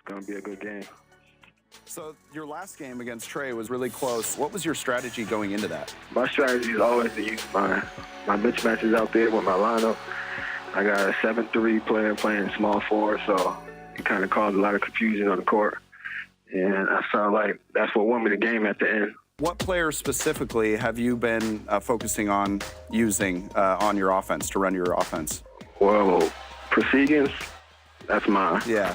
It's going to be a good game. So your last game against Trey was really close. What was your strategy going into that? My strategy is always to use my mismatches out there with my lineup. I got a 7-3 player playing small forward, so it kind of caused a lot of confusion on the court. And I felt like that's what won me the game at the end. What players specifically have you been focusing on using on your offense, to run your offense? Well, Precisions, that's my Yeah.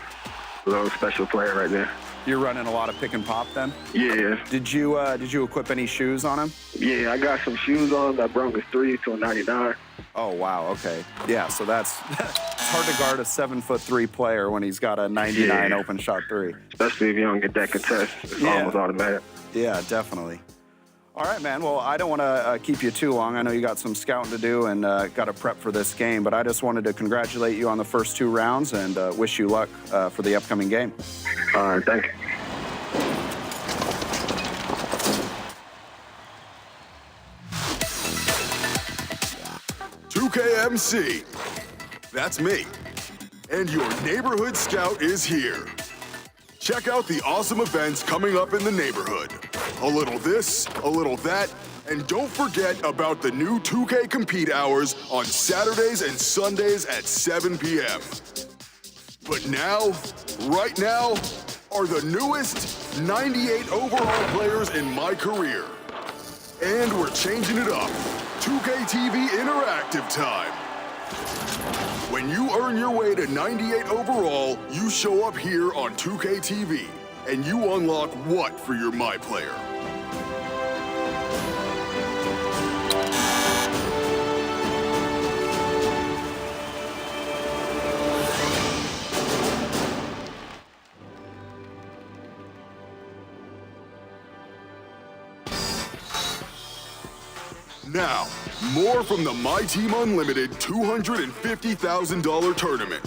little special player right there. You're running a lot of pick and pop then? Yeah. Did you equip any shoes on him? Yeah, I got some shoes on that brought his 3 to a 99. Oh, wow, okay. Yeah, so that's it's hard to guard a 7'3" player when he's got a 99 open shot 3. Especially if you don't get that contest. It's almost automatic. Yeah, definitely. All right, man. Well, I don't want to keep you too long. I know you got some scouting to do and got to prep for this game, but I just wanted to congratulate you on the first 2 rounds and wish you luck for the upcoming game. All right, thank you. KMC. That's me. And your neighborhood scout is here. Check out the awesome events coming up in the neighborhood. A little this, a little that, and don't forget about the new 2K Compete hours on Saturdays and Sundays at 7 p.m. But now, right now, are the newest 98 overall players in my career. And we're changing it up. 2K TV Interactive time. When you earn your way to 98 overall, you show up here on 2K TV, and you unlock what for your My Player? Now, more from the My Team Unlimited $250,000 tournament.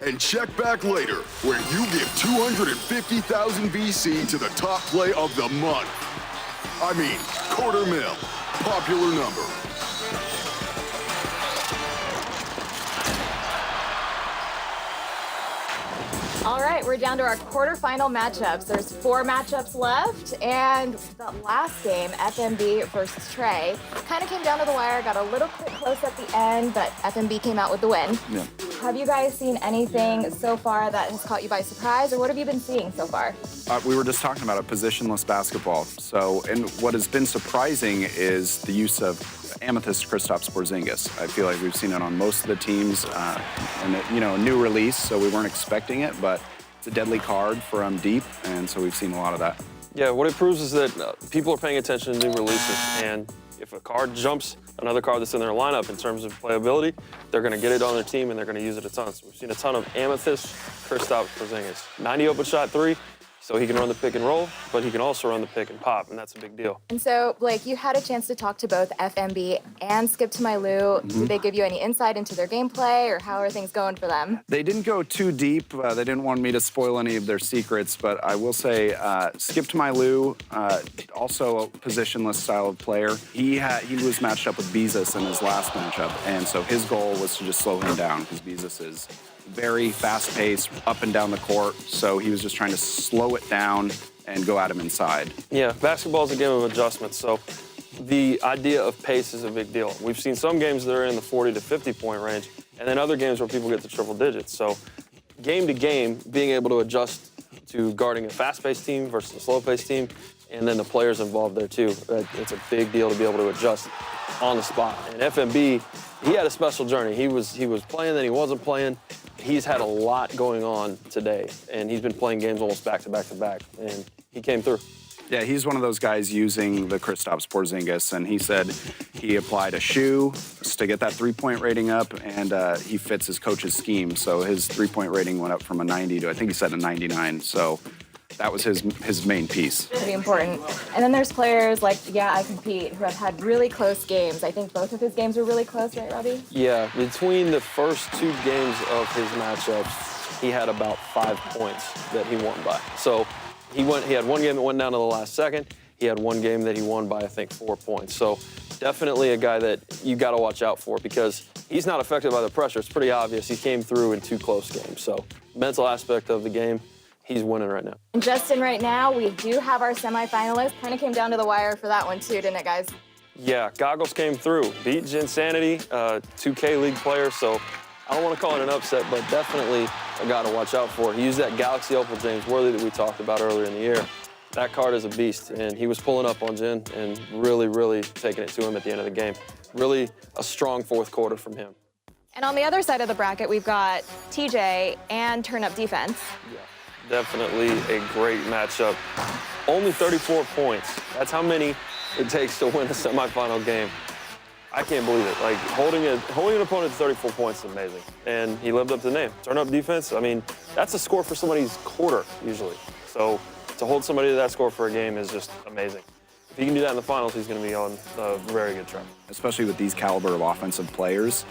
And check back later, where you give 250,000 VC to the top play of the month. I mean, $250,000, popular number. All right, we're down to our quarterfinal matchups. There's 4 matchups left, and the last game, FMB versus Trey, kind of came down to the wire, got a little bit close at the end, but FMB came out with the win. Yeah. Have you guys seen anything so far that has caught you by surprise, or what have you been seeing so far? We were just talking about it, positionless basketball. So, and what has been surprising is the use of Amethyst Kristaps Porzingis. I feel like we've seen it on most of the teams, and it, you know, a new release, so we weren't expecting it, but it's a deadly card for deep, and so we've seen a lot of that. Yeah, what it proves is that people are paying attention to new releases, and if a card jumps another card that's in their lineup in terms of playability, they're going to get it on their team and they're going to use it a ton. So we've seen a ton of Amethyst Kristaps Porzingis. 90 open shot 3. So he can run the pick and roll, but he can also run the pick and pop, and that's a big deal. And so, Blake, you had a chance to talk to both FMB and Skip to My Lou. Did they give you any insight into their gameplay, or how are things going for them? They didn't go too deep. They didn't want me to spoil any of their secrets, but I will say Skip to My Lou, also a positionless style of player. He was matched up with Beezus in his last matchup, and so his goal was to just slow him down, because Beezus is very fast-paced, up and down the court, so he was just trying to slow it down and go at him inside. Yeah, basketball is a game of adjustments, so the idea of pace is a big deal. We've seen some games that are in the 40 to 50-point range, and then other games where people get to triple digits. So game to game, being able to adjust to guarding a fast-paced team versus a slow-paced team, and then the players involved there too. It's a big deal to be able to adjust on the spot. And FMB, he had a special journey. He was playing, then he wasn't playing. He's had a lot going on today, and he's been playing games almost back to back to back, and he came through. Yeah, he's one of those guys using the Kristaps Porzingis, and he said he applied a shoe to get that three-point rating up, and he fits his coach's scheme. So his three-point rating went up from a 90 to, I think he said, a 99. So that was his main piece. Pretty important. And then there's players like Yeah I Compete who have had really close games. I think both of his games were really close, right, Robbie? Yeah, between the first 2 games of his matchups, he had about 5 points that he won by. So he had one game that went down to the last second. He had one game that he won by, I think, 4 points. So definitely a guy that you got to watch out for, because he's not affected by the pressure. It's pretty obvious. He came through in 2 close games. So mental aspect of the game, he's winning right now. And Justin, right now, we do have our semifinalists. Kind of came down to the wire for that one too, didn't it, guys? Yeah, Goggles came through, beat Jinsanity, 2K League player, so I don't want to call it an upset, but definitely a guy to watch out for. He used that Galaxy Opal James Worthy that we talked about earlier in the year. That card is a beast, and he was pulling up on Jin and really, really taking it to him at the end of the game. Really a strong fourth quarter from him. And on the other side of the bracket, we've got TJ and Turn Up Defense. Yeah, definitely a great matchup. Only 34 points. That's how many it takes to win a semifinal game. I can't believe it. Like, holding an opponent to 34 points is amazing. And he lived up to the name. Turn Up Defense, I mean, that's a score for somebody's quarter, usually. So to hold somebody to that score for a game is just amazing. If he can do that in the finals, he's going to be on a very good track. Especially with these caliber of offensive players,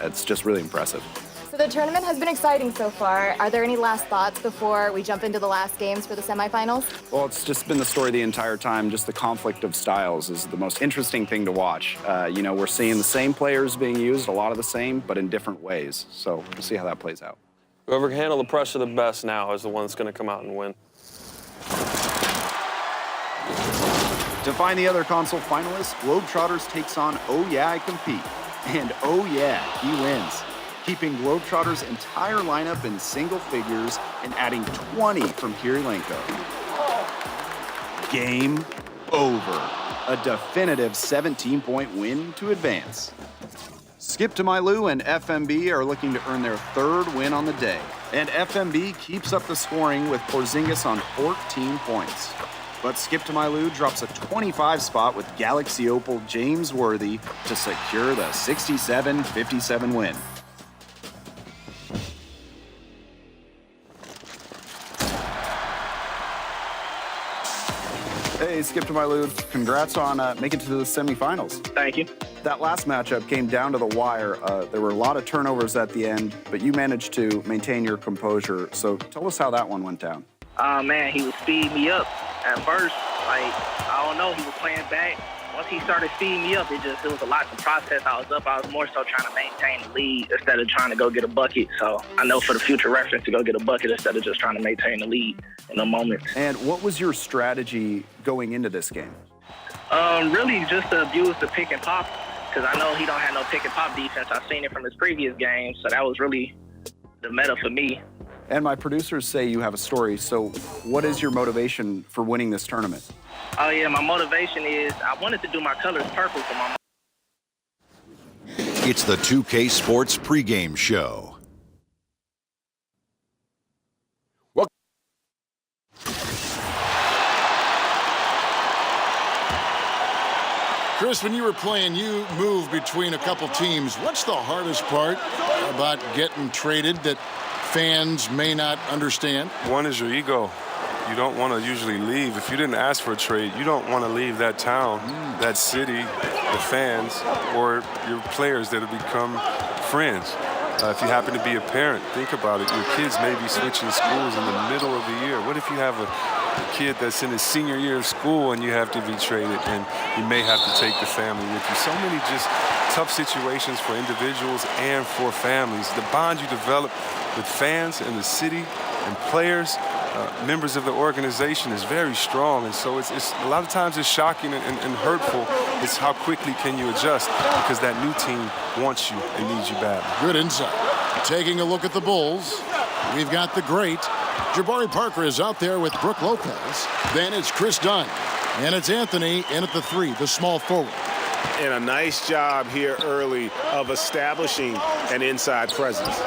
it's just really impressive. So the tournament has been exciting so far. Are there any last thoughts before we jump into the last games for the semifinals? Well, it's just been the story the entire time. Just the conflict of styles is the most interesting thing to watch. You know, we're seeing the same players being used, a lot of the same, but in different ways. So we'll see how that plays out. Whoever can handle the pressure the best now is the one that's going to come out and win. To find the other console finalists, Globetrotters takes on Oh Yeah, I Compete. And oh yeah, he wins, keeping Globetrotters' entire lineup in single figures and adding 20 from Kirilenko. Game over. A definitive 17-point win to advance. Skip to My Lou and FMB are looking to earn their third win on the day. And FMB keeps up the scoring with Porzingis on 14 points. But Skip to My Lou drops a 25 spot with Galaxy Opal James Worthy to secure the 67-57 win. Hey, Skip to My Lou, congrats on making it to the semifinals. Thank you. That last matchup came down to the wire. There were a lot of turnovers at the end, but you managed to maintain your composure. So tell us how that one went down. Man, he was speeding me up at first. Like, I don't know, he was playing back. Once he started speeding me up, it was a lot to process. I was more so trying to maintain the lead instead of trying to go get a bucket. So I know for the future reference to go get a bucket instead of just trying to maintain the lead in the moment. And what was your strategy going into this game? Really just to abuse the pick and pop, because I know he don't have no pick and pop defense. I've seen it from his previous games, so that was really the meta for me. And my producers say you have a story, so what is your motivation for winning this tournament? Oh, yeah, my motivation is I wanted to do my colors purple for my... It's the 2K Sports pregame show. Chris, when you were playing, you moved between a couple teams. What's the hardest part about getting traded that fans may not understand? One is your ego. You don't want to usually leave. If you didn't ask for a trade, you don't want to leave that town, that city, the fans, or your players that have become friends. If you happen to be a parent, think about it. Your kids may be switching schools in the middle of the year. What if you have a kid that's in his senior year of school and you have to be traded and you may have to take the family with you? So many just tough situations for individuals and for families. The bond you develop with fans and the city and players, members of the organization is very strong. And so it's a lot of times it's shocking and hurtful. It's how quickly can you adjust, because that new team wants you and needs you badly. Good insight. Taking a look at the Bulls, we've got the great Jabari Parker is out there with Brook Lopez. Then it's Chris Dunn. And it's Anthony in at the three, the small forward. And a nice job here early of establishing an inside presence.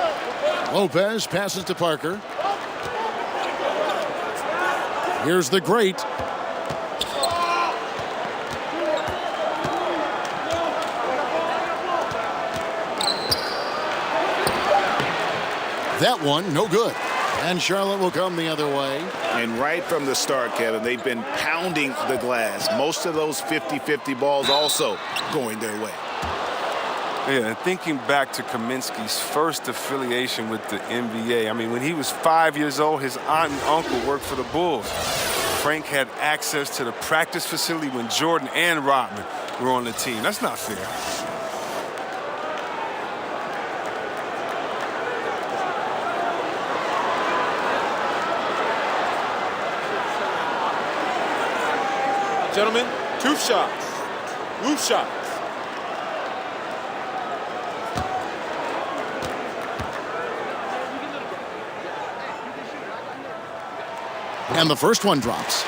Lopez passes to Parker. Here's the great. That one, no good. And Charlotte will come the other way. And right from the start, Kevin, they've been pounding the glass. Most of those 50-50 balls also going their way. Yeah, and thinking back to Kaminsky's first affiliation with the NBA, I mean, when he was 5 years old, his aunt and uncle worked for the Bulls. Frank had access to the practice facility when Jordan and Rodman were on the team. That's not fair. Gentlemen, two shots. Loose shots. And the first one drops.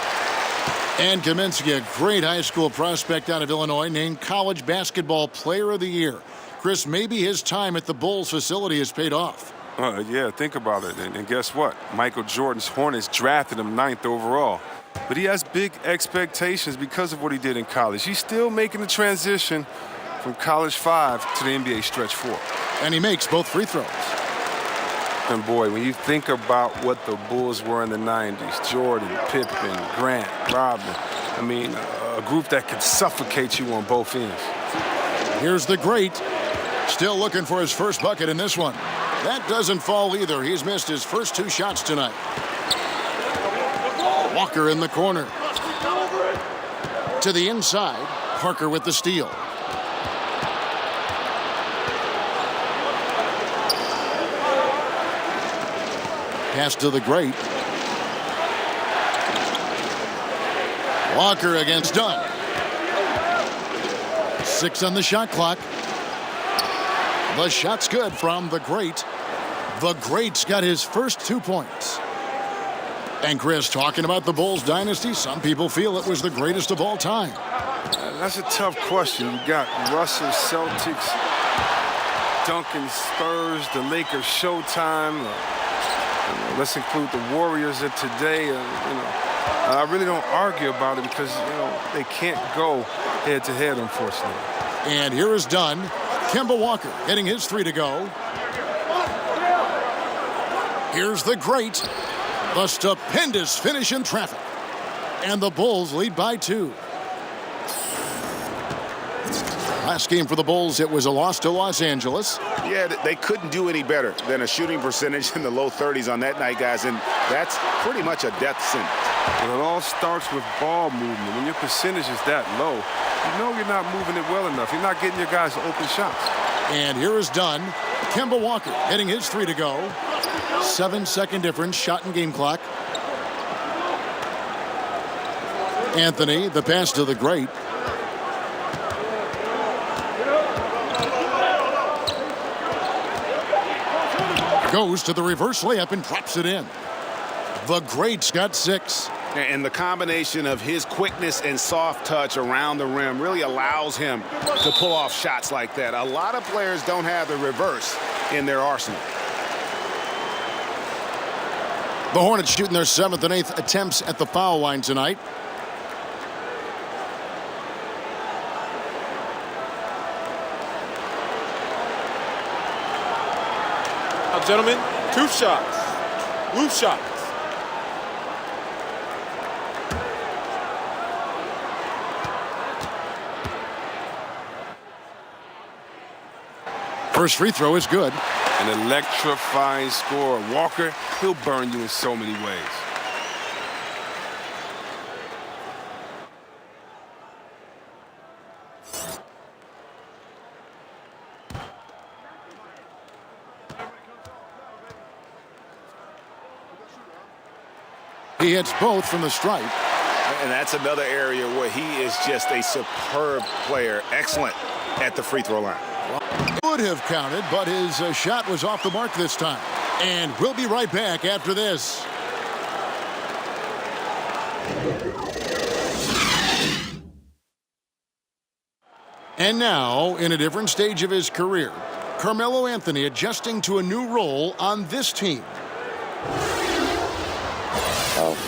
And Kaminsky, a great high school prospect out of Illinois, named College Basketball Player of the Year. Chris, maybe his time at the Bulls facility has paid off. Yeah, think about it. And guess what? Michael Jordan's Hornets drafted him 9th overall. But he has big expectations because of what he did in college. He's still making the transition from college 5 to the NBA stretch 4. And he makes both free throws. And boy, when you think about what the Bulls were in the 90s, Jordan, Pippen, Grant, Rodman, I mean, a group that could suffocate you on both ends. Here's the great, still looking for his first bucket in this one. That doesn't fall either. He's missed his first 2 shots tonight. Walker in the corner. To the inside, Parker with the steal. Pass to the great. Walker against Dunn. 6 on the shot clock. The shot's good from the great. The great's got his first 2 points. And Chris, talking about the Bulls dynasty, some people feel it was the greatest of all time. That's a tough question. You got Russell, Celtics, Duncan, Spurs, the Lakers, Showtime. Let's include the Warriors of today. I really don't argue about it because they can't go head-to-head, unfortunately. And here is Dunn. Kemba Walker getting his 3 to go. Here's the great. The stupendous finish in traffic. And the Bulls lead by 2. Last game for the Bulls, it was a loss to Los Angeles. Yeah, they couldn't do any better than a shooting percentage in the low 30s on that night, guys, and that's pretty much a death sentence. Well, it all starts with ball movement. When your percentage is that low, you know you're not moving it well enough. You're not getting your guys open shots. And here is Dunn. Kemba Walker getting his 3 to go. 7-second difference, shot and game clock. Anthony, the pass to the great. Goes to the reverse layup and drops it in. The great's got 6. And the combination of his quickness and soft touch around the rim really allows him to pull off shots like that. A lot of players don't have the reverse in their arsenal. The Hornets shooting their 7th and 8th attempts at the foul line tonight. Now, gentlemen, 2 shots. Loose shots. First free throw is good. An electrifying scorer. Walker, he'll burn you in so many ways. He hits both from the stripe. And that's another area where he is just a superb player. Excellent at the free throw line. Would have counted, but his shot was off the mark this time. And we'll be right back after this. And now, in a different stage of his career, Carmelo Anthony adjusting to a new role on this team.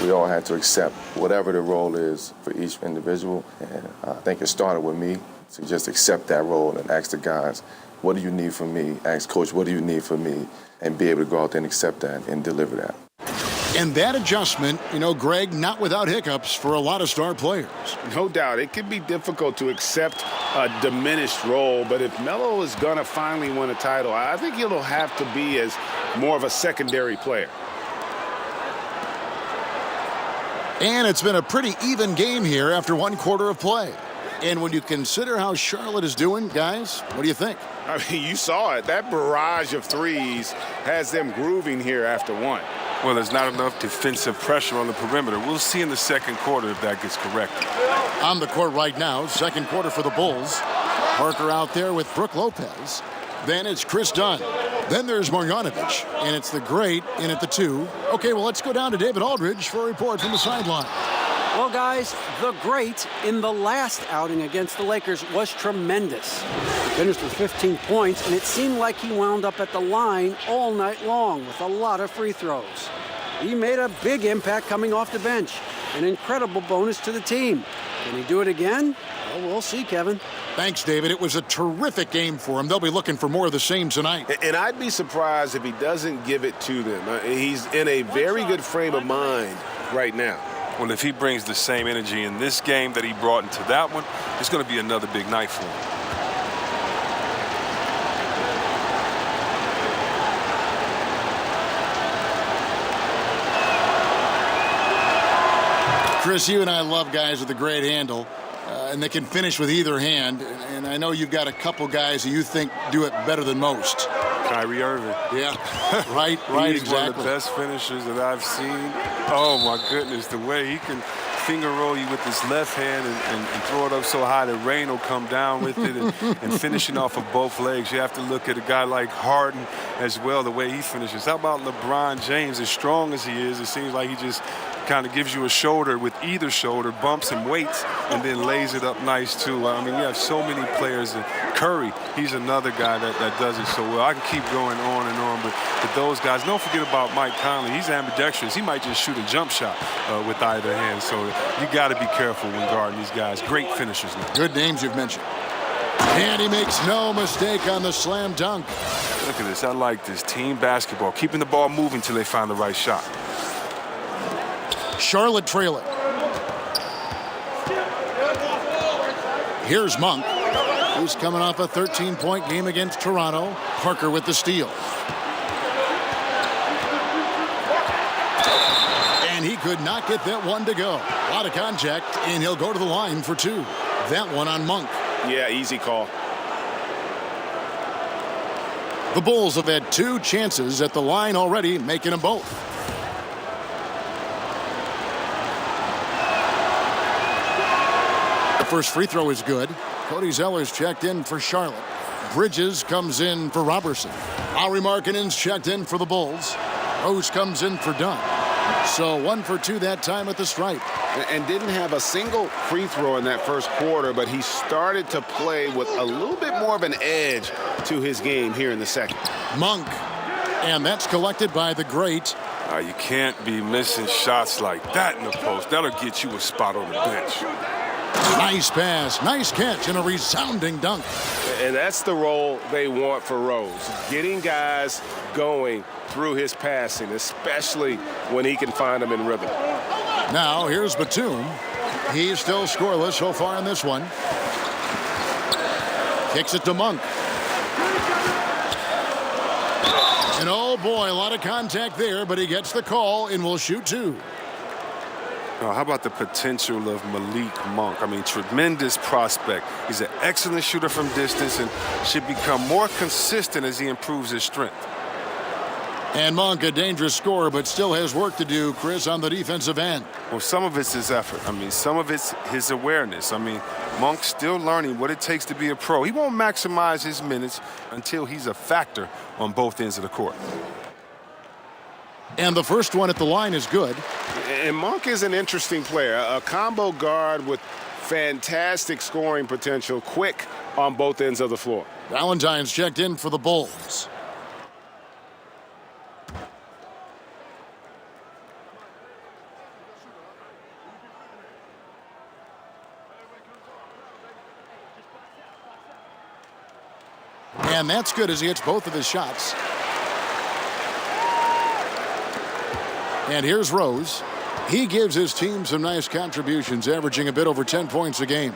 We all had to accept whatever the role is for each individual. And I think it started with me to just accept that role and ask the guys, what do you need from me? Ask Coach, what do you need from me? And be able to go out there and accept that and deliver that. And that adjustment, Greg, not without hiccups for a lot of star players. No doubt. It can be difficult to accept a diminished role, but if Melo is going to finally win a title, I think he'll have to be as more of a secondary player. And it's been a pretty even game here after 1 quarter of play. And when you consider how Charlotte is doing, guys, what do you think? I mean, you saw it. That barrage of threes has them grooving here after 1. Well, there's not enough defensive pressure on the perimeter. We'll see in the second quarter if that gets corrected. On the court right now, second quarter for the Bulls. Parker out there with Brook Lopez. Then it's Chris Dunn. Then there's Marjanovic, and it's the great in at the 2. Okay, well, let's go down to David Aldridge for a report from the sideline. Well, guys, the great in the last outing against the Lakers was tremendous. He finished with 15 points, and it seemed like he wound up at the line all night long with a lot of free throws. He made a big impact coming off the bench, an incredible bonus to the team. Can he do it again? Well, we'll see, Kevin. Thanks, David. It was a terrific game for him. They'll be looking for more of the same tonight. And I'd be surprised if he doesn't give it to them. He's in a very good frame of mind right now. Well, if he brings the same energy in this game that he brought into that one, it's going to be another big night for him. Chris, you and I love guys with a great handle, and they can finish with either hand. And I know you've got a couple guys who you think do it better than most. Kyrie Irving. Yeah, right, He's exactly. one of the best finishers that I've seen. Oh, my goodness, the way he can finger roll you with his left hand and throw it up so high that rain will come down with it and finishing off of both legs. You have to look at a guy like Harden as well, the way he finishes. How about LeBron James? As strong as he is, it seems like he just kind of gives you a shoulder with either shoulder, bumps and waits, and then lays it up nice, too. I mean, you have so many players. Curry, he's another guy that does it so well. I can keep going on and on, but those guys, don't forget about Mike Conley. He's ambidextrous. He might just shoot a jump shot with either hand, so you got to be careful when guarding these guys. Great finishers now. Good names you've mentioned. And he makes no mistake on the slam dunk. Look at this. I like this. Team basketball. Keeping the ball moving until they find the right shot. Charlotte trailing. Here's Monk, who's coming off a 13-point game against Toronto. Parker with the steal. And he could not get that one to go. A lot of contact, and he'll go to the line for 2. That one on Monk. Yeah, easy call. The Bulls have had 2 chances at the line already, making them both. The first free throw is good. Cody Zeller's checked in for Charlotte. Bridges comes in for Robertson. Lauri Markkanen's checked in for the Bulls. Rose comes in for Dunn. So 1 for 2 that time at the stripe. And didn't have a single free throw in that first quarter, but he started to play with a little bit more of an edge to his game here in the second. Monk. And that's collected by the great. You can't be missing shots like that in the post. That'll get you a spot on the bench. Nice pass, nice catch, and a resounding dunk. And that's the role they want for Rose. Getting guys going through his passing, especially when he can find them in rhythm. Now here's Batum. He's still scoreless so far in this one. Kicks it to Monk. And oh boy, a lot of contact there, but he gets the call and will shoot 2. How about the potential of Malik Monk? I mean, tremendous prospect. He's an excellent shooter from distance and should become more consistent as he improves his strength. And Monk, a dangerous scorer, but still has work to do, Chris, on the defensive end. Well, some of it's his effort. I mean, some of it's his awareness. I mean, Monk's still learning what it takes to be a pro. He won't maximize his minutes until he's a factor on both ends of the court. And the first one at the line is good. And Monk is an interesting player, a combo guard with fantastic scoring potential, quick on both ends of the floor. Valentine's checked in for the Bulls. And that's good as he hits both of his shots. And here's Rose. He gives his team some nice contributions, averaging a bit over 10 points a game.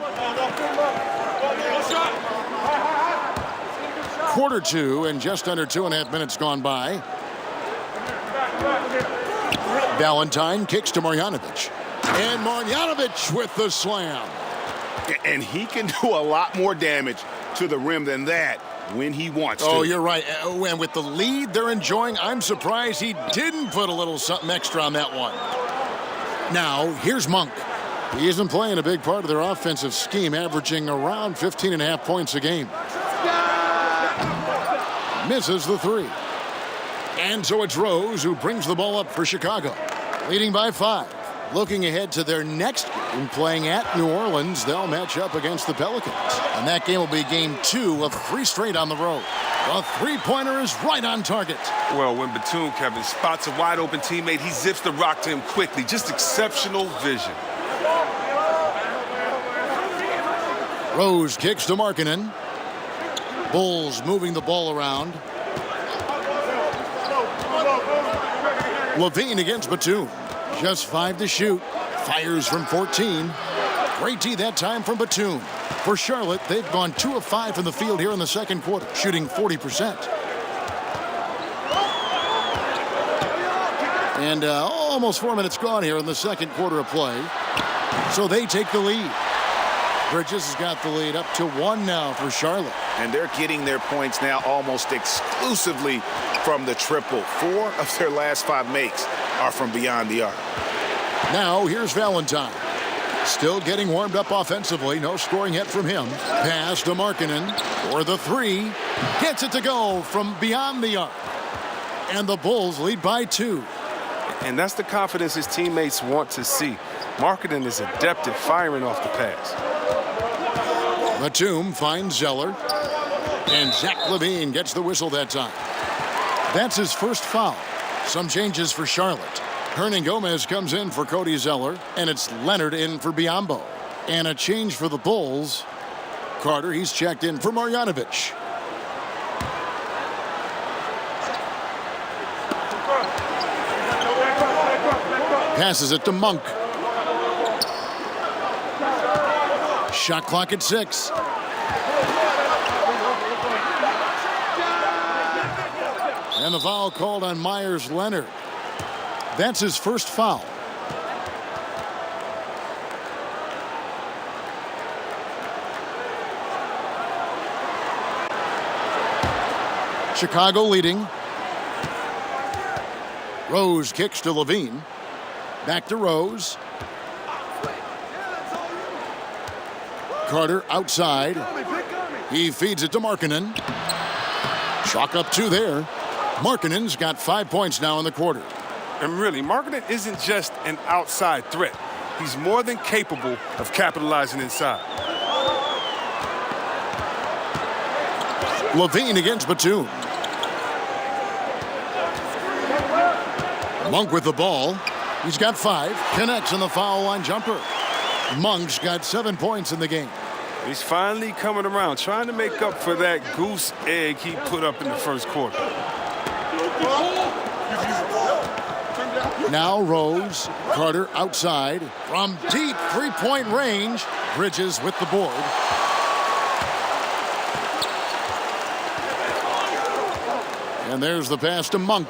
Quarter 2 and just under 2.5 minutes gone by. Valentine kicks to Marjanovic. And Marjanovic with the slam. And he can do a lot more damage to the rim than that when he wants to. Oh, you're right. And with the lead they're enjoying, I'm surprised he didn't put a little something extra on that one. Now, here's Monk. He isn't playing a big part of their offensive scheme, averaging around 15.5 points a game. Misses the three. And so it's Rose who brings the ball up for Chicago, leading by 5. Looking ahead to their next game, playing at New Orleans, they'll match up against the Pelicans. And that game will be game 2 of 3 straight on the road. The three-pointer is right on target. Well, when Batum, Kevin, spots a wide-open teammate, he zips the rock to him quickly. Just exceptional vision. Rose kicks to Markkanen. Bulls moving the ball around. Levine against Batum. Just 5 to shoot. Fires from 14. Great D that time from Batum. For Charlotte, they've gone 2 of 5 from the field here in the second quarter, shooting 40%. And almost 4 minutes gone here in the second quarter of play. So they take the lead. Bridges has got the lead up to 1 now for Charlotte. And they're getting their points now almost exclusively from the triple. 4 of their last 5 makes are from beyond the arc. Now here's Valentine. Still getting warmed up offensively. No scoring yet from him. Pass to Markkanen for the 3. Gets it to go from beyond the arc. And the Bulls lead by 2. And that's the confidence his teammates want to see. Markkanen is adept at firing off the pass. Batum finds Zeller. And Zach LaVine gets the whistle that time. That's his first foul. Some changes for Charlotte. Hernan Gomez comes in for Cody Zeller, and it's Leonard in for Biyombo. And a change for the Bulls. Carter, he's checked in for Marjanovic. Passes it to Monk. Shot clock at 6. And the foul called on Myers Leonard. That's his first foul. Chicago leading. Rose kicks to Levine. Back to Rose. Carter outside. He feeds it to Markkanen. Chalk up 2 there. Markkanen's got 5 points now in the quarter. And really, Markkanen isn't just an outside threat. He's more than capable of capitalizing inside. Levine against Batum. Monk with the ball. He's got 5. Connects on the foul line jumper. Monk's got 7 points in the game. He's finally coming around, trying to make up for that goose egg he put up in the first quarter. Now Rose. Carter outside. From deep three-point range. Bridges with the board. And there's the pass to Monk.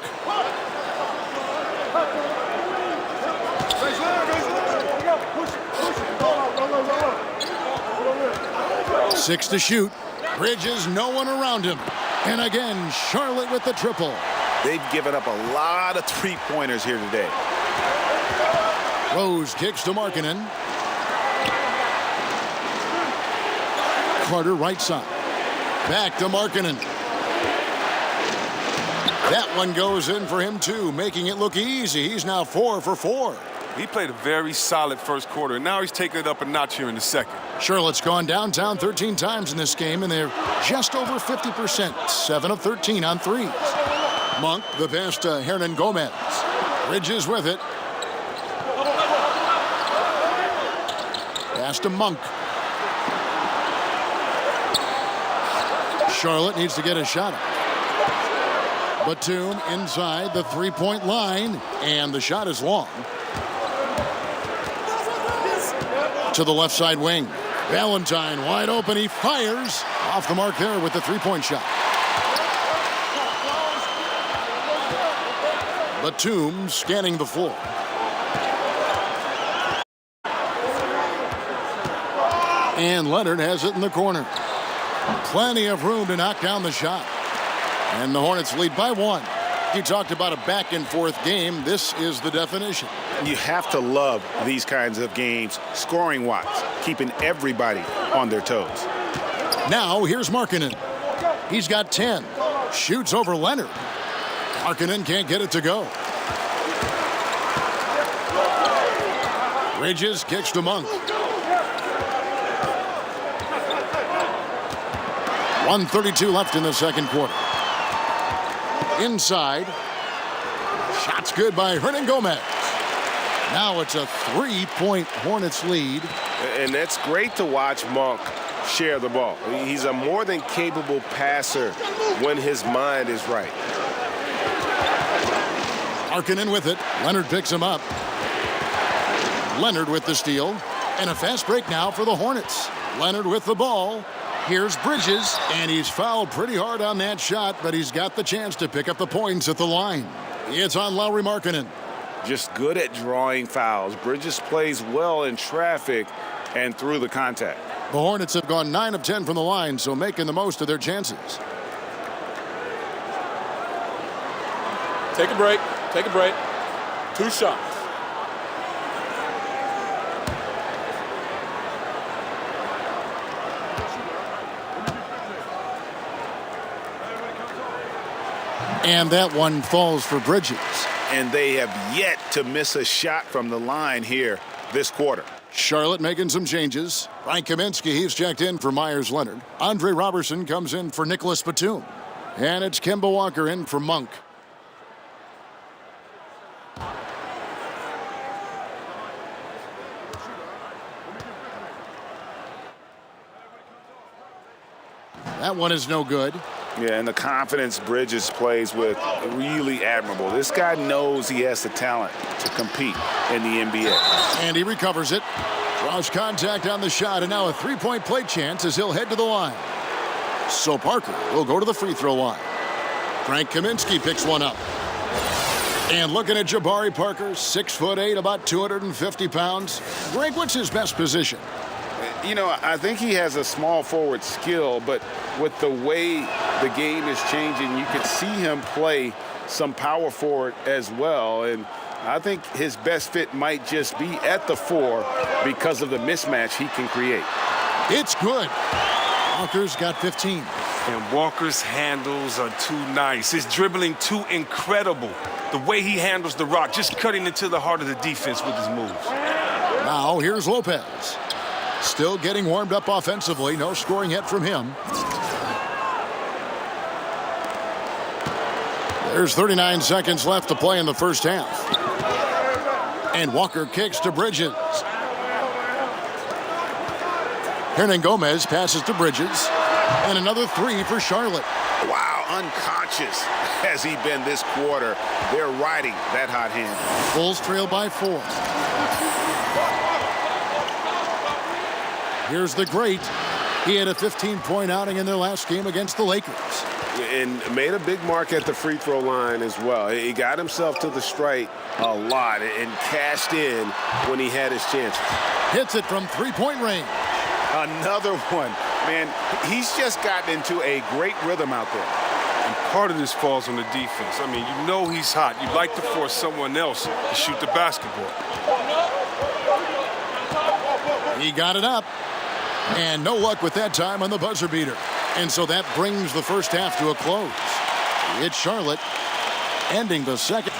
Six to shoot. Bridges, no one around him. And again, Charlotte with the triple. They've given up a lot of three-pointers here today. Rose kicks to Markkanen. Carter right side. Back to Markkanen. That one goes in for him too, making it look easy. He's now 4 for 4. He played a very solid first quarter, and now he's taking it up a notch here in the second. Charlotte's gone downtown 13 times in this game, and they're just over 50%. 7 of 13 on threes. Monk, the pass to Hernan Gomez. Bridges with it. Pass to Monk. Charlotte needs to get a shot up. Batum inside the three-point line, and the shot is long. To the left side wing. Valentine wide open. He fires. Off the mark there with the three-point shot. Batum scanning the floor. And Leonard has it in the corner. Plenty of room to knock down the shot. And the Hornets lead by 1. You talked about a back-and-forth game. This is the definition. You have to love these kinds of games, scoring-wise, keeping everybody on their toes. Now, here's Markkanen. He's got 10. Shoots over Leonard. Markkanen can't get it to go. Bridges kicks to Monk. 1:32 left in the second quarter. Inside. Shot's good by Hernangomez. Now it's a 3-point Hornets lead. And that's great to watch Monk share the ball. He's a more than capable passer when his mind is right. Markkanen with it. Leonard picks him up. Leonard with the steal. And a fast break now for the Hornets. Leonard with the ball. Here's Bridges, and he's fouled pretty hard on that shot, but he's got the chance to pick up the points at the line. It's on Lauri Markkanen. Just good at drawing fouls. Bridges plays well in traffic and through the contact. The Hornets have gone 9 of 10 from the line, so making the most of their chances. Take a break. Take a break. 2 shots. And that one falls for Bridges. And they have yet to miss a shot from the line here this quarter. Charlotte making some changes. Frank Kaminsky, he's checked in for Myers Leonard. Andre Robertson comes in for Nicholas Batum. And it's Kemba Walker in for Monk. That one is no good. Yeah, and the confidence Bridges plays with, really admirable. This guy knows he has the talent to compete in the NBA. And he recovers it. Draws contact on the shot, and now a 3-point play chance as he'll head to the line. So Parker will go to the free throw line. Frank Kaminsky picks one up. And looking at Jabari Parker, 6'8", about 250 pounds. Greg, what's his best position? You know, I think he has a small forward skill, but with the way the game is changing, you could see him play some power forward as well. And I think his best fit might just be at the 4 because of the mismatch he can create. It's good. Walker's got 15. And Walker's handles are too nice. His dribbling too incredible. The way he handles the rock, just cutting into the heart of the defense with his moves. Now here's Lopez. Still getting warmed up offensively. No scoring yet from him. There's 39 seconds left to play in the first half. And Walker kicks to Bridges. Hernangomez passes to Bridges. And another 3 for Charlotte. Wow, unconscious has he been this quarter. They're riding that hot hand. Bulls trail by 4. Here's the great. He had a 15-point outing in their last game against the Lakers. And made a big mark at the free throw line as well. He got himself to the strike a lot and cashed in when he had his chances. Hits it from 3-point range. Another one. Man, he's just gotten into a great rhythm out there. And part of this falls on the defense. I mean, you know he's hot. You'd like to force someone else to shoot the basketball. He got it up. And no luck with that time on the buzzer beater. And so that brings the first half to a close. It's Charlotte ending the second.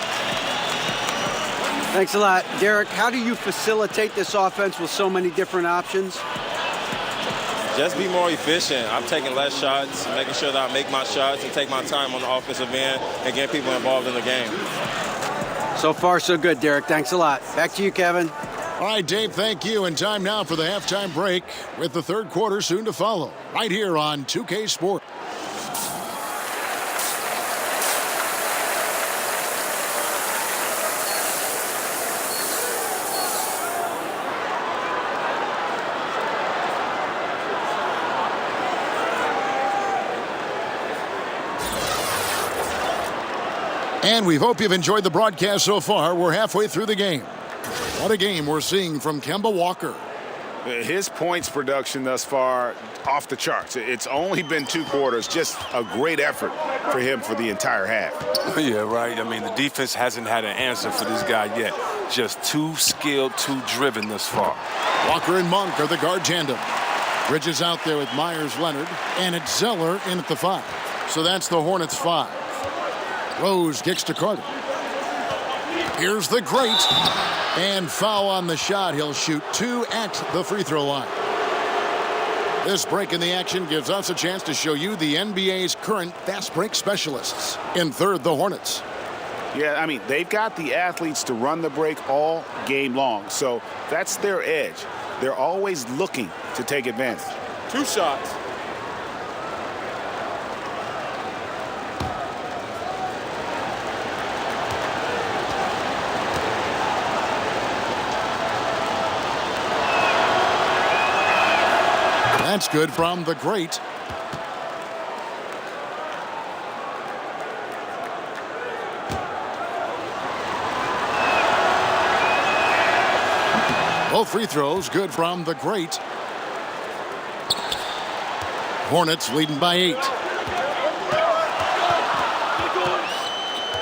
Thanks a lot. Derek, how do you facilitate this offense with so many different options? Just be more efficient. I'm taking less shots, making sure that I make my shots and take my time on the offensive end and get people involved in the game. So far, so good, Derek. Thanks a lot. Back to you, Kevin. All right, Dave, thank you. And time now for the halftime break with the third quarter soon to follow right here on 2K Sports. And we hope you've enjoyed the broadcast so far. We're halfway through the game. What a game we're seeing from Kemba Walker. His points production thus far, off the charts. It's only been 2 quarters. Just a great effort for him for the entire half. Yeah, right. I mean, the defense hasn't had an answer for this guy yet. Just too skilled, too driven thus far. Walker and Monk are the guard tandem. Bridges out there with Myers-Leonard, and it's Zeller in at the 5. So that's the Hornets 5. Rose kicks to Carter. Here's the great. And foul on the shot. He'll shoot 2 at the free throw line. This break in the action gives us a chance to show you the NBA's current fast break specialists. In third, the Hornets. Yeah, I mean, they've got the athletes to run the break all game long. So that's their edge. They're always looking to take advantage. 2 shots. That's good from the great. Both free throws good from the great. Hornets leading by 8.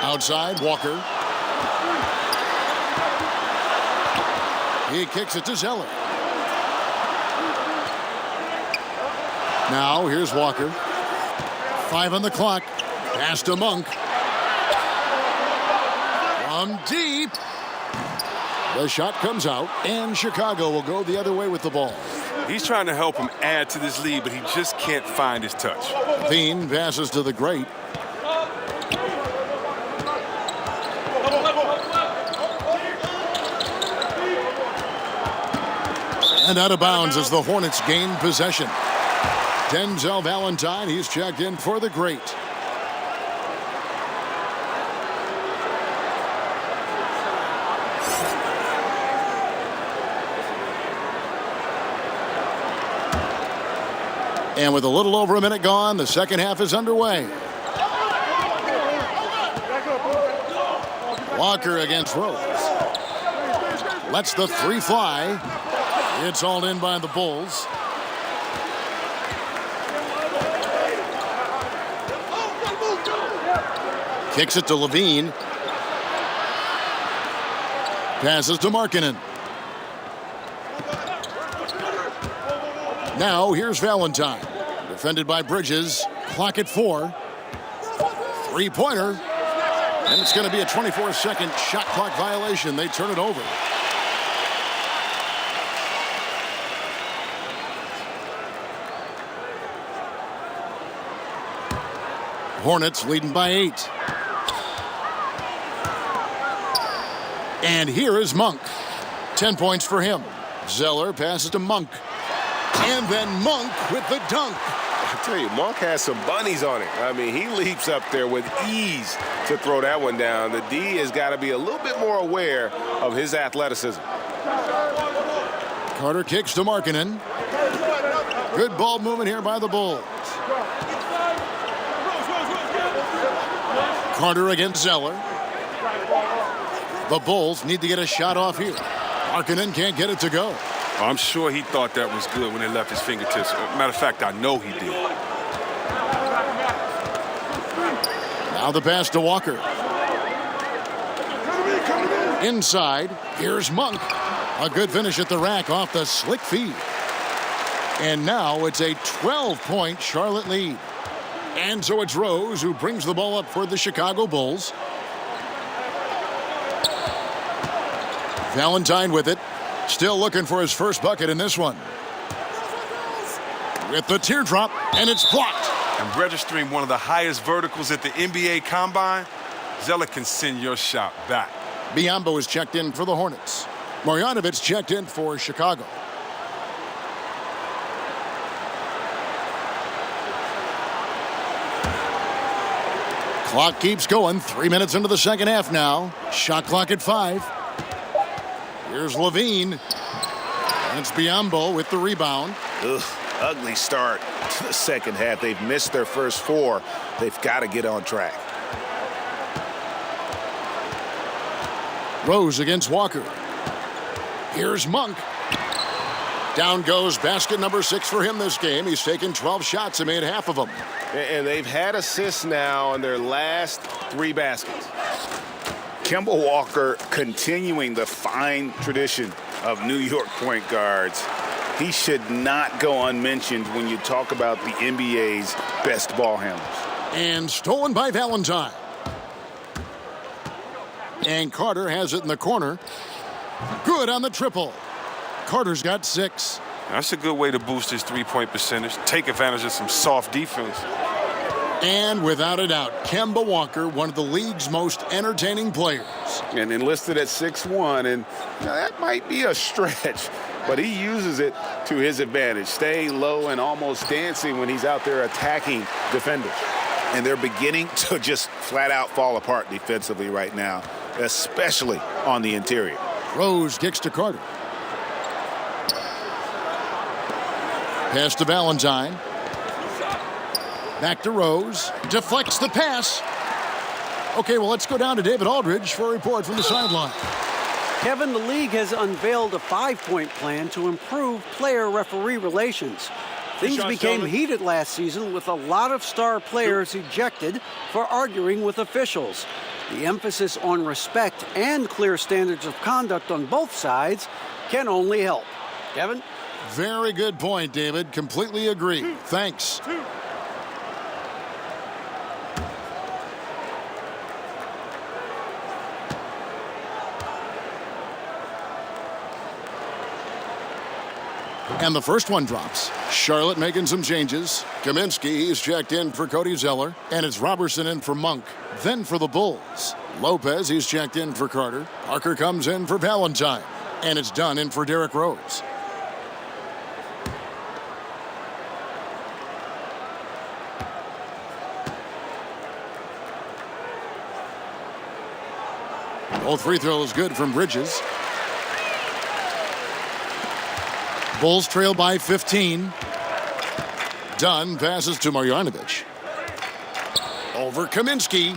Outside, Walker. He kicks it to Zeller. Now here's Walker. 5 on the clock. Pass to Monk. From deep. The shot comes out, and Chicago will go the other way with the ball. He's trying to help him add to this lead, but he just can't find his touch. Veen passes to the great. And out of bounds as the Hornets gain possession. Denzel Valentine, he's checked in for the great. And with a little over a minute gone, the second half is underway. Walker against Rose. Lets the 3 fly. It's all in by the Bulls. Kicks it to Levine. Passes to Markkanen. Now here's Valentine. Defended by Bridges. Clock at 4. 3-pointer. And it's going to be a 24-second shot clock violation. They turn it over. Hornets leading by 8. And here is Monk. 10 points for him. Zeller passes to Monk. And then Monk with the dunk. I tell you, Monk has some bunnies on it. I mean, he leaps up there with ease to throw that one down. The D has got to be a little bit more aware of his athleticism. Carter kicks to Markkanen. Good ball movement here by the Bulls. Carter against Zeller. The Bulls need to get a shot off here. Markkanen can't get it to go. I'm sure he thought that was good when it left his fingertips. Matter of fact, I know he did. Now the pass to Walker. Inside, here's Monk. A good finish at the rack off the slick feed. And now it's a 12-point Charlotte lead. And so it's Rose who brings the ball up for the Chicago Bulls. Valentine with it. Still looking for his first bucket in this one. With the teardrop, and it's blocked. And registering one of the highest verticals at the NBA Combine, Zeller can send your shot back. Biyombo is checked in for the Hornets. Marjanovic checked in for Chicago. Clock keeps going. 3 minutes into the second half now. Shot clock at 5. Here's Levine. And it's Biyombo with the rebound. Ugh, ugly start to the second half. They've missed their first 4. They've got to get on track. Rose against Walker. Here's Monk. Down goes basket number 6 for him this game. He's taken 12 shots and made half of them. And they've had assists now in their last 3 baskets. Kemba Walker continuing the fine tradition of New York point guards. He should not go unmentioned when you talk about the NBA's best ball handlers. And stolen by Valentine. And Carter has it in the corner. Good on the triple. Carter's got 6. That's a good way to boost his three-point percentage. Take advantage of some soft defense. And without a doubt, Kemba Walker, one of the league's most entertaining players. And enlisted at 6'1", and that might be a stretch, but he uses it to his advantage, staying low and almost dancing when he's out there attacking defenders. And they're beginning to just flat out fall apart defensively right now, especially on the interior. Rose kicks to Carter. Pass to Valentine. Back to Rose. Deflects the pass. Okay, well, let's go down to David Aldridge for a report from the sideline. Kevin, the league has unveiled a 5-point plan to improve player-referee relations. Things became heated last season with a lot of star players ejected for arguing with officials. The emphasis on respect and clear standards of conduct on both sides can only help. Kevin? Very good point, David. Completely agree. Thanks. And the first one drops. Charlotte making some changes. Kaminsky, he's checked in for Cody Zeller. And it's Robertson in for Monk. Then for the Bulls. Lopez, he's checked in for Carter. Parker comes in for Valentine. And it's Dunn in for Derrick Rose. Both free throws good from Bridges. Bulls trail by 15. Dunn passes to Marjanovic. Over Kaminsky.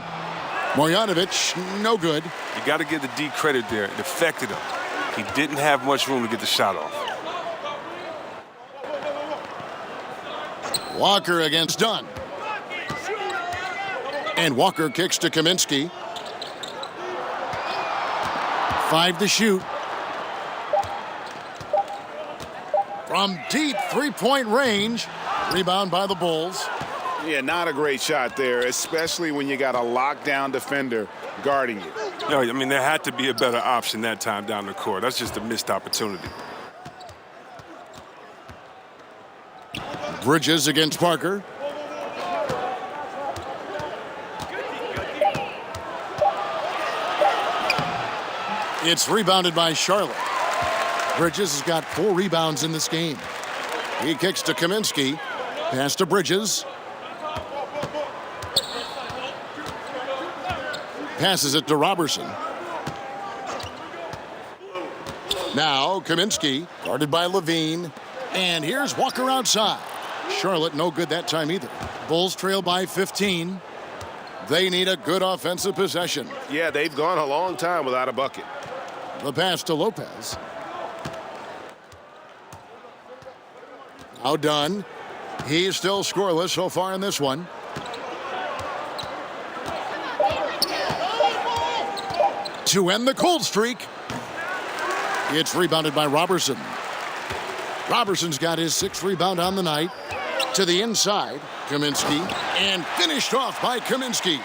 Marjanovic, no good. You got to give the D credit there. It affected him. He didn't have much room to get the shot off. Walker against Dunn. And Walker kicks to Kaminsky. 5 to shoot. From deep three-point range. Rebound by the Bulls. Yeah, not a great shot there, especially when you got a lockdown defender guarding you. No, I mean, there had to be a better option that time down the court. That's just a missed opportunity. Bridges against Parker. It's rebounded by Charlotte. Bridges has got 4 rebounds in this game. He kicks to Kaminsky. Pass to Bridges. Passes it to Robertson. Now Kaminsky, guarded by Levine. And here's Walker outside. Charlotte no good that time either. Bulls trail by 15. They need a good offensive possession. Yeah, they've gone a long time without a bucket. The pass to Lopez. Now Dunn. He's still scoreless so far in this one. To end the cold streak. It's rebounded by Robertson. Robertson's got his 6th rebound on the night. To the inside, Kaminsky. And finished off by Kaminsky.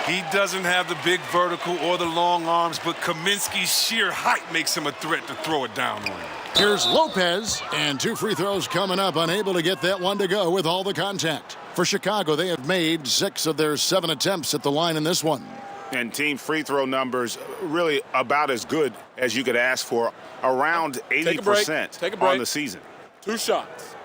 He doesn't have the big vertical or the long arms, but Kaminsky's sheer height makes him a threat to throw it down on him. Here's Lopez, and 2 free throws coming up, unable to get that one to go with all the contact. For Chicago, they have made 6 of their 7 attempts at the line in this one. And team free throw numbers really about as good as you could ask for, around 80% on the season. 2 shots.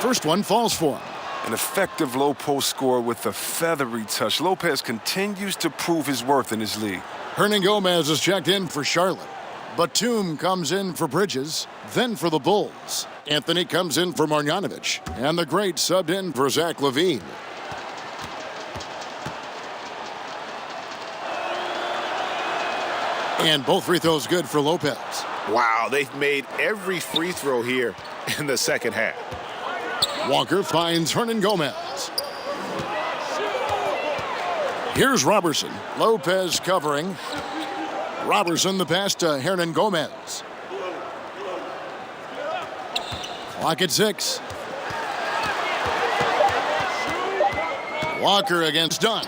First one falls for him. An effective low post score with a feathery touch. Lopez continues to prove his worth in this league. Hernan Gomez is checked in for Charlotte. Batum comes in for Bridges, then for the Bulls. Anthony comes in for Marjanovic, and the great subbed in for Zach LaVine. And both free throws good for Lopez. Wow, they've made every free throw here in the second half. Walker finds Hernan Gomez. Here's Robertson. Lopez covering. Robertson the pass to Hernan Gomez. Clock at 6. Walker against Dunn.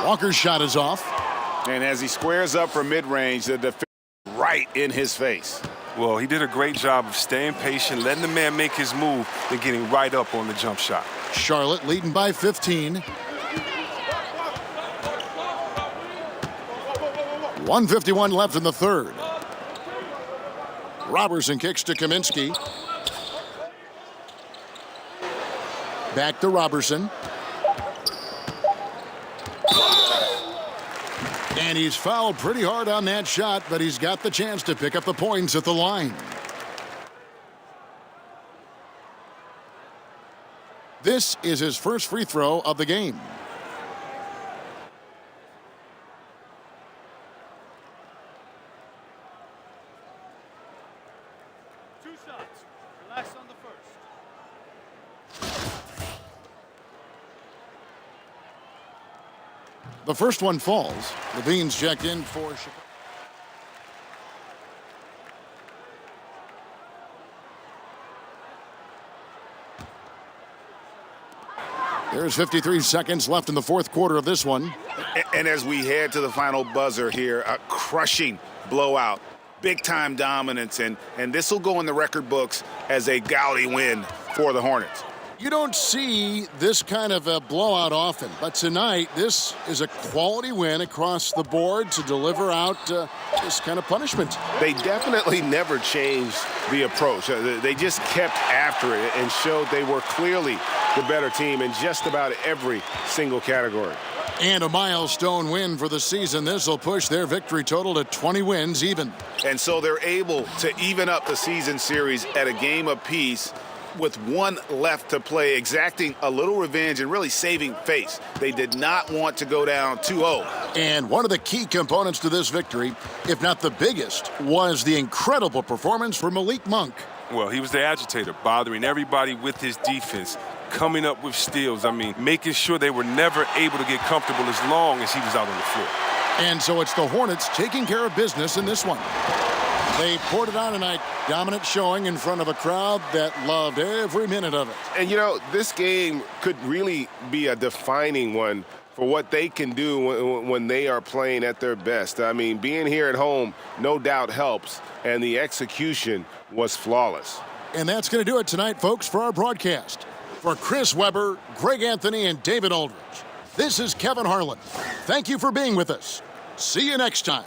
Walker's shot is off. And as he squares up for mid-range, the defense right in his face. Well, he did a great job of staying patient, letting the man make his move, and getting right up on the jump shot. Charlotte leading by 15. 1:51 left in the third. Robertson kicks to Kaminsky. Back to Robertson. And he's fouled pretty hard on that shot, but he's got the chance to pick up the points at the line. This is his first free throw of the game. The first one falls. Levine's checked in for Chicago. There's 53 seconds left in the fourth quarter of this one. And as we head to the final buzzer here, a crushing blowout, big-time dominance, and this will go in the record books as a gaudy win for the Hornets. You don't see this kind of a blowout often, but tonight this is a quality win across the board to deliver out this kind of punishment. They definitely never changed the approach. They just kept after it and showed they were clearly the better team in just about every single category. And a milestone win for the season. This will push their victory total to 20 wins even. And so they're able to even up the season series at a game apiece with one left to play, exacting a little revenge and really saving face. They did not want to go down 2-0. And one of the key components to this victory, if not the biggest, was the incredible performance for Malik Monk. Well, he was the agitator, bothering everybody with his defense, coming up with steals. I mean, making sure they were never able to get comfortable as long as he was out on the floor. And so it's the Hornets taking care of business in this one. They poured it on tonight. Dominant showing in front of a crowd that loved every minute of it. And, you know, this game could really be a defining one for what they can do when they are playing at their best. I mean, being here at home no doubt helps, and the execution was flawless. And that's going to do it tonight, folks, for our broadcast. For Chris Webber, Greg Anthony, and David Aldridge, this is Kevin Harlan. Thank you for being with us. See you next time.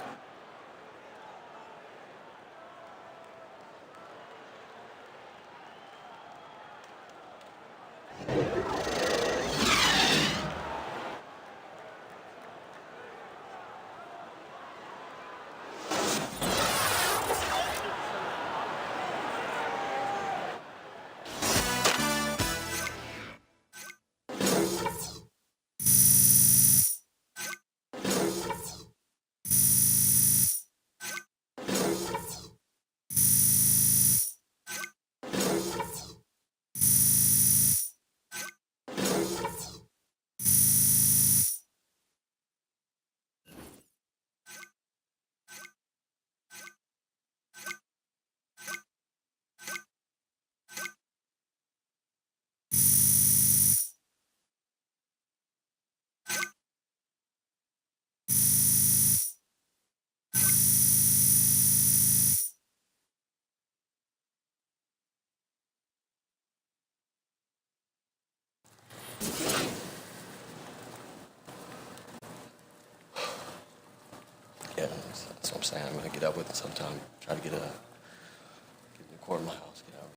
Yeah, that's what I'm saying. I'm going to get up with it sometime. Try to get a court in my house.